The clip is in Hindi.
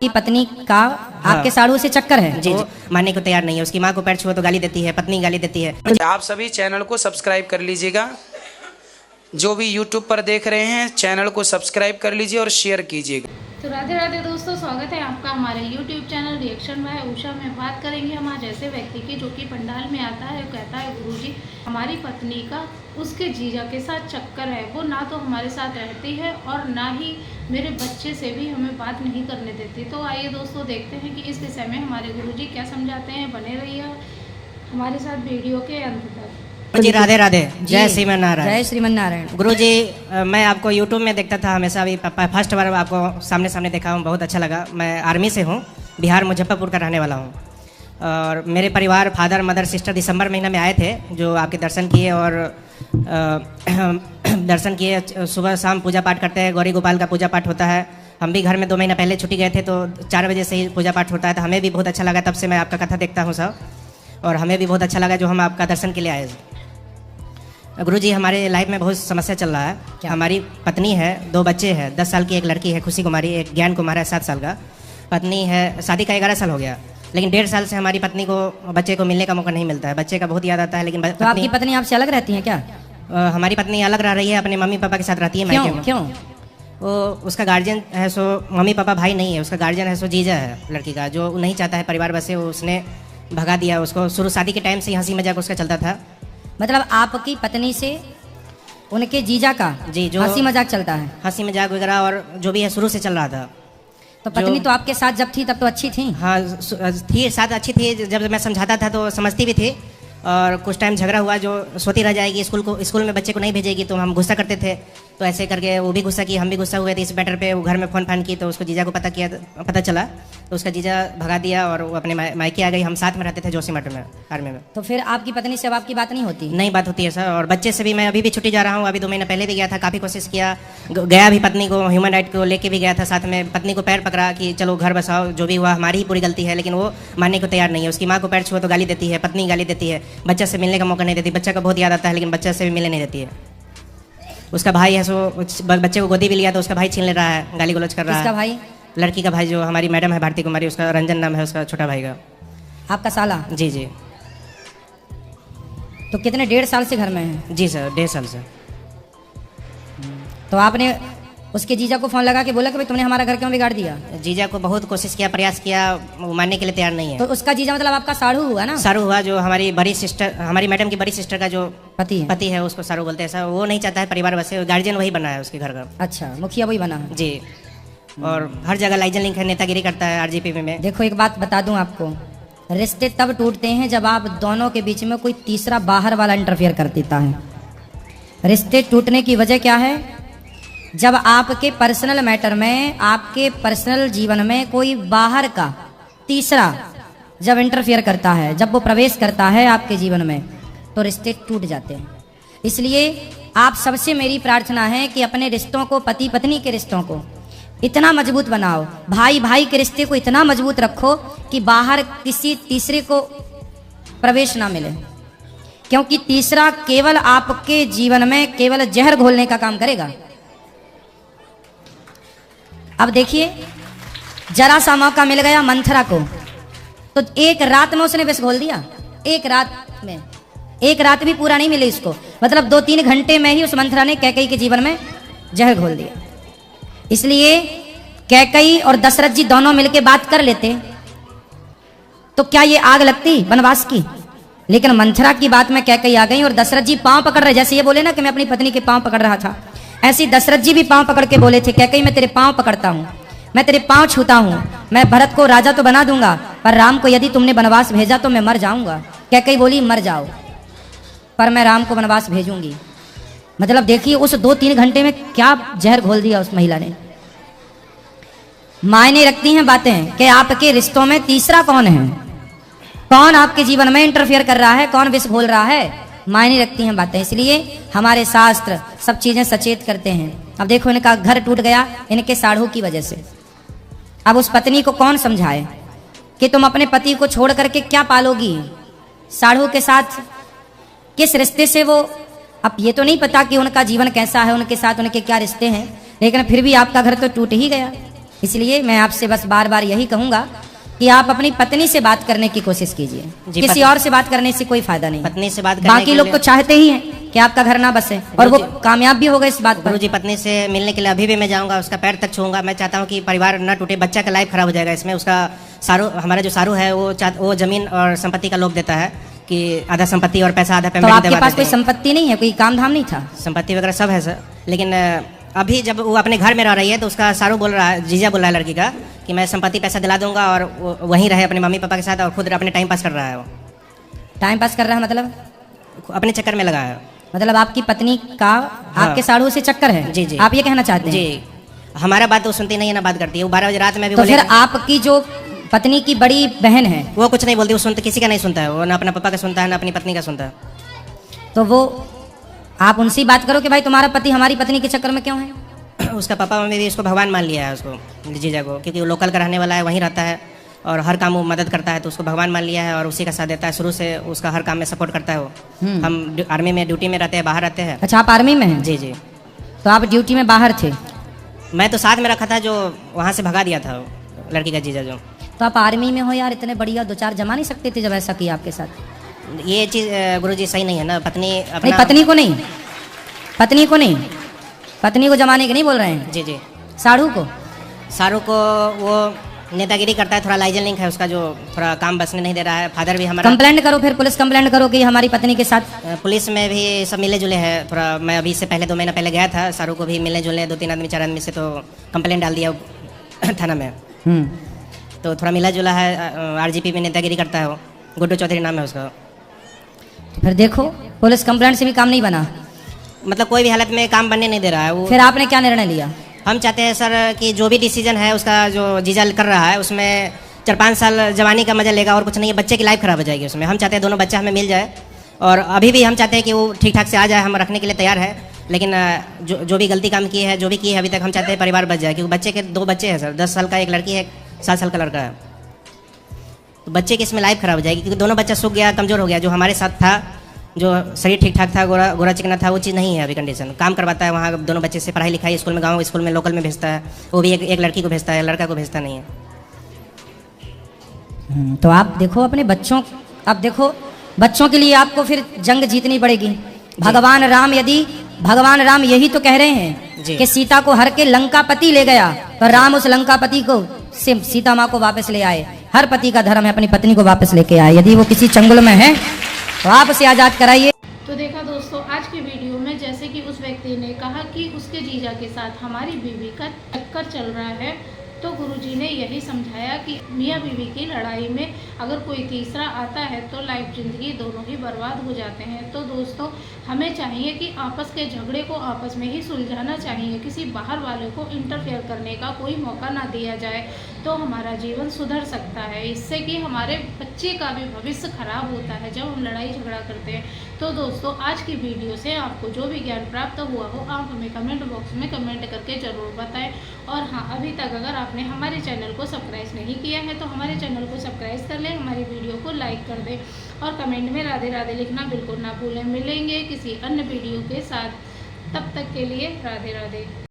की पत्नी का आपके साड़ू से चक्कर है। जी जी, मानने को तैयार नहीं है। उसकी माँ को पैर छुओ तो गाली देती है, पत्नी गाली देती है। आप सभी चैनल को सब्सक्राइब कर लीजिएगा। जो भी यूट्यूब पर देख रहे हैं चैनल को सब्सक्राइब कर लीजिए और शेयर कीजिएगा। तो राधे राधे दोस्तों, स्वागत है आपका हमारे YouTube channel reaction by Usha में। बात करेंगे हम आज ऐसे व्यक्ति की जो कि पंडाल में आता है, कहता है गुरुजी हमारी पत्नी का उसके जीजा के साथ चक्कर है, वो ना तो हमारे साथ रहती है और ना ही मेरे बच्चे से भी हमें बात नहीं करने देती। तो आइए दोस्तों देखते हैं कि इस विषय में हमारे गुरुजी क्या समझाते हैं। बने रहिए हमारे साथ वीडियो के अंत तक। जी राधे राधे, जय श्रीमन नारायण। जय श्रीमन नारायण। गुरुजी, मैं आपको यूट्यूब में देखता था हमेशा, अभी फर्स्ट बार आपको सामने सामने देखा हूँ, बहुत अच्छा लगा। मैं आर्मी से हूँ, बिहार मुजफ्फरपुर का रहने वाला हूँ। और मेरे परिवार फादर मदर सिस्टर दिसंबर महीना में आए थे, जो आपके दर्शन किए और दर्शन किए। सुबह शाम पूजा पाठ करते हैं, गौरी गोपाल का पूजा पाठ होता है। हम भी घर में 2 महीना पहले छुट्टी गए थे, तो 4 बजे से ही पूजा पाठ होता है। तो हमें भी बहुत अच्छा लगा, तब से मैं आपका कथा देखता हूँ सब, और हमें भी बहुत अच्छा लगा जो हम आपका दर्शन के लिए आए। गुरुजी, हमारे लाइफ में बहुत समस्या चल रहा है। हमारी पत्नी है, 2 बच्चे हैं, 10 साल की एक लड़की है खुशी कुमारी, एक ज्ञान कुमार है 7 साल का। पत्नी है, शादी का 11 साल हो गया, लेकिन 1.5 साल से हमारी पत्नी को बच्चे को मिलने का मौका नहीं मिलता है। बच्चे का बहुत याद आता है, लेकिन तो आपकी पत्नी आपसे अलग रहती है क्या? हमारी पत्नी अलग रह रही है, अपने मम्मी पापा के साथ रहती है मायके में। क्यों? वो उसका गार्जियन है, सो मम्मी पापा भाई नहीं है, उसका गार्जियन है, सो जीजा है लड़की का, जो नहीं चाहता है परिवार बसे, उसने भगा दिया उसको। शुरू शादी के टाइम से हंसी मजाक उसका चलता था। मतलब आपकी पत्नी से उनके जीजा का जी, जो हंसी मजाक चलता है, हंसी मजाक वगैरह और जो भी है शुरू से चल रहा था। तो पत्नी तो आपके साथ जब थी तब तो अच्छी थी। हाँ थी, साथ अच्छी थी। जब मैं समझाता था तो समझती भी थी, और कुछ टाइम झगड़ा हुआ, जो सोती रह जाएगी, स्कूल में बच्चे को नहीं भेजेगी, तो हम गुस्सा करते थे। तो ऐसे करके वो भी गुस्सा की, हम भी गुस्सा हुए थे। इस मैटर पे वो घर में फ़ोन की, तो उसको जीजा को पता चला, तो उसका जीजा भगा दिया और वो अपने मायके आ गई। हम साथ में रहते थे जोशीमठ में, आर्मी में। तो फिर आपकी पत्नी से अब आपकी बात नहीं होती? नहीं बात होती है सर। और बच्चे से भी मैं अभी भी छुट्टी जा रहा हूँ। अभी 2 महीना पहले भी गया था, काफ़ी कोशिश किया, गया भी पत्नी को, ह्यूमन राइट को लेके भी गया था साथ में। पत्नी को पैर पकड़ा कि चलो घर बसाओ, जो भी हुआ हमारी ही पूरी गलती है, लेकिन वो मानने को तैयार नहीं है। उसकी माँ को पैर छुओ तो गाली देती है, पत्नी गाली देती है, बच्चा से मिलने का मौका नहीं देती। बच्चा का बहुत याद आता है, लेकिन बच्चा से भी मिलने नहीं देती है। उसका भाई है, सो बच्चे को गोदी भी लिया तो उसका भाई छीन ले रहा है, गाली गलौज कर रहा है। किसका भाई? लड़की का भाई, जो हमारी मैडम है भारती कुमारी, उसका रंजन नाम है उसका छोटा भाई का। आपका साला? जी जी। तो कितने 1.5 साल से घर में है? जी सर, 1.5 साल से। तो आपने उसके जीजा को फोन लगा के बोला कि भाई तुमने हमारा घर क्यों बिगाड़ दिया? जीजा को बहुत कोशिश किया, प्रयास किया, वो मानने के लिए तैयार नहीं है। तो उसका जीजा मतलब आपका साड़ू हुआ ना? सारू हुआ, जो हमारी बड़ी सिस्टर, हमारी मैडम की बड़ी सिस्टर का जो पति है, उसको सारू बोलते हैं सर। वो नहीं चाहता है परिवार बसे, गार्जियन वही बना है उसके घर का। अच्छा, मुखिया वही बना है जी। और हर जगह लाइजन लिंक है, नेतागिरी करता है आरजीपी में। देखो एक बात बता दूं आपको, रिश्ते तब टूटते हैं जब आप दोनों के बीच में कोई तीसरा बाहर वाला इंटरफेयर कर देता है। रिश्ते टूटने की वजह क्या है? जब आपके पर्सनल मैटर में, आपके पर्सनल जीवन में कोई बाहर का तीसरा जब इंटरफेयर करता है, जब वो प्रवेश करता है आपके जीवन में, तो रिश्ते टूट जाते हैं। इसलिए आप सबसे मेरी प्रार्थना है कि अपने रिश्तों को, पति पत्नी के रिश्तों को इतना मजबूत बनाओ, भाई भाई के रिश्ते को इतना मजबूत रखो कि बाहर किसी तीसरे को प्रवेश ना मिले, क्योंकि तीसरा केवल आपके जीवन में केवल जहर घोलने का काम करेगा। अब देखिए, जरा सा मौका मिल गया मंथरा को, तो एक रात में उसने विष घोल दिया। एक रात में, एक रात भी पूरा नहीं मिली उसको, मतलब 2-3 घंटे में ही उस मंथरा ने कैकई के जीवन में जहर घोल दिया। इसलिए कैकई और दशरथ जी दोनों मिलके बात कर लेते तो क्या ये आग लगती वनवास की? लेकिन मंथरा की बात में कैकई आ गई और दशरथ जी पांव पकड़ रहे, जैसे ये बोले ना कि मैं अपनी पत्नी के पांव पकड़ रहा था, ऐसे दशरथ जी भी पांव पकड़ के बोले थे, कैकई मैं तेरे पांव पकड़ता हूं, मैं तेरे पांव छूता हूं, मैं भरत को राजा तो बना दूंगा, पर राम को यदि तुमने वनवास भेजा तो मैं मर जाऊंगा। कैकई बोली मर जाओ, पर मैं राम को वनवास भेजूंगी। मतलब देखिए उस 2-3 घंटे में क्या जहर घोल दिया उस महिला ने। मायने रखती हैं बातें कि आपके रिश्तों में तीसरा कौन है, कौन आपके जीवन में इंटरफेयर कर रहा है, कौन विष घोल रहा है, मायने रखती हैं बातें। इसलिए हमारे शास्त्र सब चीजें सचेत करते हैं। अब देखो, इनका घर टूट गया इनके साढ़ू की वजह से। अब उस पत्नी को कौन समझाए कि तुम अपने पति को छोड़ करके क्या पालोगी? साढ़ू के साथ किस रिश्ते से वो, अब ये तो नहीं पता कि उनका जीवन कैसा है, उनके साथ उनके क्या रिश्ते हैं, लेकिन फिर भी आपका घर तो टूट ही गया। इसलिए मैं आपसे बस बार बार यही कहूंगा कि आप अपनी पत्नी से बात करने की कोशिश कीजिए। जी, किसी और से बात करने से कोई फायदा नहीं। पत्नी से बात करने बाकी के लोग लिए- तो चाहते ही हैं कि आपका घर ना बसे, और वो कामयाब भी होगा इस बात पर। गुरुजी, पत्नी से मिलने के लिए अभी भी मैं जाऊंगा, उसका पैर तक छूंगा। मैं चाहता हूं कि परिवार न टूटे, बच्चा का लाइफ खराब हो जाएगा इसमें। उसका हमारा जो सारू है वो जमीन और संपत्ति का लोभ देता है कि आधा संपत्ति और पैसा आधा तो पेमेंट आपके देवा पास देते कोई हैं। संपत्ति नहीं है, कोई काम धाम नहीं था? संपत्ति वगैरह सब है सर, लेकिन अभी जब वो अपने घर में रह रही है तो उसका सारू बोल रहा है, जीजा बोल रहा है लड़की का, कि मैं संपत्ति पैसा दिला दूंगा और वो वहीं रहे अपने मम्मी पापा के साथ, और खुद अपने टाइम पास कर रहा है। वो टाइम पास कर रहा है मतलब? अपने चक्कर में लगा है। मतलब आपकी पत्नी का आपके साड़ू से चक्कर है? जी, जी। आप ये कहना चाहते हैं? जी, हमारा बात तो सुनती नहीं है, ना बात करती है। वो 12 बजे रात में भी तो बोले, फिर आपकी जो पत्नी की बड़ी बहन है वो कुछ नहीं बोलती, वो सुनते किसी का नहीं सुनता है। वो ना अपना पापा का सुनता है ना अपनी पत्नी का सुनता है। तो वो आप उनसे ही बात करो कि भाई तुम्हारा पति हमारी पत्नी के चक्कर में क्यों है? उसका पापा मम्मी भी उसको भगवान मान लिया है, उसको जीजा को, क्योंकि वो लोकल का रहने वाला है, वहीं रहता है और हर काम वो मदद करता है, तो उसको भगवान मान लिया है और उसी का साथ देता है। शुरू से उसका हर काम में सपोर्ट करता है वो। हम आर्मी में ड्यूटी में रहते हैं, बाहर रहते हैं। अच्छा, आप आर्मी में हैं? जी जी। तो आप ड्यूटी में बाहर थे? मैं तो साथ में रखा था, जो वहाँ से भगा दिया था वो लड़की का जीजा जो। तो आप आर्मी में हो यार, इतने बढ़िया दो चार जमा नहीं सकते थे जब ऐसा किया आपके साथ? ये चीज़ गुरुजी सही नहीं है ना। पत्नी नहीं, अपना पत्नी को नहीं, पत्नी को नहीं, पत्नी को जमाने के नहीं बोल रहे हैं, जी जी। साड़ू को। सारू को वो नेतागिरी करता है, थोड़ा लाइजन लिंक है उसका, जो थोड़ा काम बसने नहीं दे रहा है। फादर भी हमारा कंप्लेंट करो, फिर पुलिस कंप्लेंट करो कि हमारी पत्नी के साथ। पुलिस में भी सब मिले जुले हैं थोड़ा। मैं अभी से पहले 2 महीना पहले गया था, सारू को भी मिले जुले 2-3 आदमी 4 आदमी से, तो कंप्लेंट डाल दिया थाना में। तो थोड़ा मिला जुला है। आरजीपी में नेतागिरी करता है वो, गुड्डू चौधरी नाम है उसका। तो फिर देखो, पुलिस कंप्लेंट से भी काम नहीं बना, मतलब कोई भी हालत में काम बनने नहीं दे रहा है वो। फिर आपने क्या निर्णय लिया? हम चाहते हैं सर कि जो भी डिसीजन है उसका, जो जीजा कर रहा है उसमें 4-5 साल जवानी का मजा लेगा और कुछ नहीं है। बच्चे की लाइफ खराब हो जाएगी उसमें। हम चाहते हैं दोनों बच्चा हमें मिल जाए, और अभी भी हम चाहते हैं कि वो ठीक ठाक से आ जाए, हम रखने के लिए तैयार है। लेकिन जो भी गलती काम की है, जो भी की है अभी तक, हम चाहते हैं परिवार बच जाए, क्योंकि बच्चे के 2 बच्चे हैं सर। 10 साल का एक लड़की है, 7 साल का लड़का है। तो बच्चे की इसमें लाइफ खराब हो जाएगी, क्योंकि दोनों बच्चा सूख गया, कमज़ोर हो गया। जो हमारे साथ था, जो शरीर ठीक ठाक था, गोरा चिकना था, वो चीज़ नहीं है अभी कंडीशन। काम करवाता है वहाँ दोनों बच्चे से, पढ़ाई लिखाई स्कूल में, गाँव स्कूल में, लोकल में भेजता है। वो भी एक लड़की को भेजता है, लड़का को भेजता नहीं है। तो आप देखो अपने बच्चों, अब देखो बच्चों के लिए आपको फिर जंग जीतनी पड़ेगी। भगवान राम यही तो कह रहे हैं जी। कि सीता को हर के लंकापति ले गया, तो राम उस लंकापति को से सीता माँ को वापस ले आए। हर पति का धर्म है अपनी पत्नी को वापस लेके आए। यदि वो किसी चंगुल में है तो आप उसे आजाद कराइए। तो देखा दोस्तों, आज की वीडियो में जैसे कि उस व्यक्ति ने कहा कि उसके जीजा के साथ हमारी बीवी का चक्कर चल रहा है, तो गुरुजी ने यही समझाया कि मियाँ बीवी की लड़ाई में अगर कोई तीसरा आता है तो लाइफ ज़िंदगी दोनों ही बर्बाद हो जाते हैं। तो दोस्तों, हमें चाहिए कि आपस के झगड़े को आपस में ही सुलझाना चाहिए। किसी बाहर वाले को इंटरफेयर करने का कोई मौका ना दिया जाए, तो हमारा जीवन सुधर सकता है। इससे कि हमारे बच्चे का भी भविष्य खराब होता है जब हम लड़ाई झगड़ा करते हैं। तो दोस्तों, आज की वीडियो से आपको जो भी ज्ञान प्राप्त हुआ हो, आप हमें कमेंट बॉक्स में कमेंट करके ज़रूर बताएं। और हाँ, अभी तक अगर आपने हमारे चैनल को सब्सक्राइब नहीं किया है तो हमारे चैनल को सब्सक्राइब कर लें, हमारी वीडियो को लाइक कर दें और कमेंट में राधे राधे लिखना बिल्कुल ना भूलें। मिलेंगे किसी अन्य वीडियो के साथ, तब तक के लिए राधे राधे।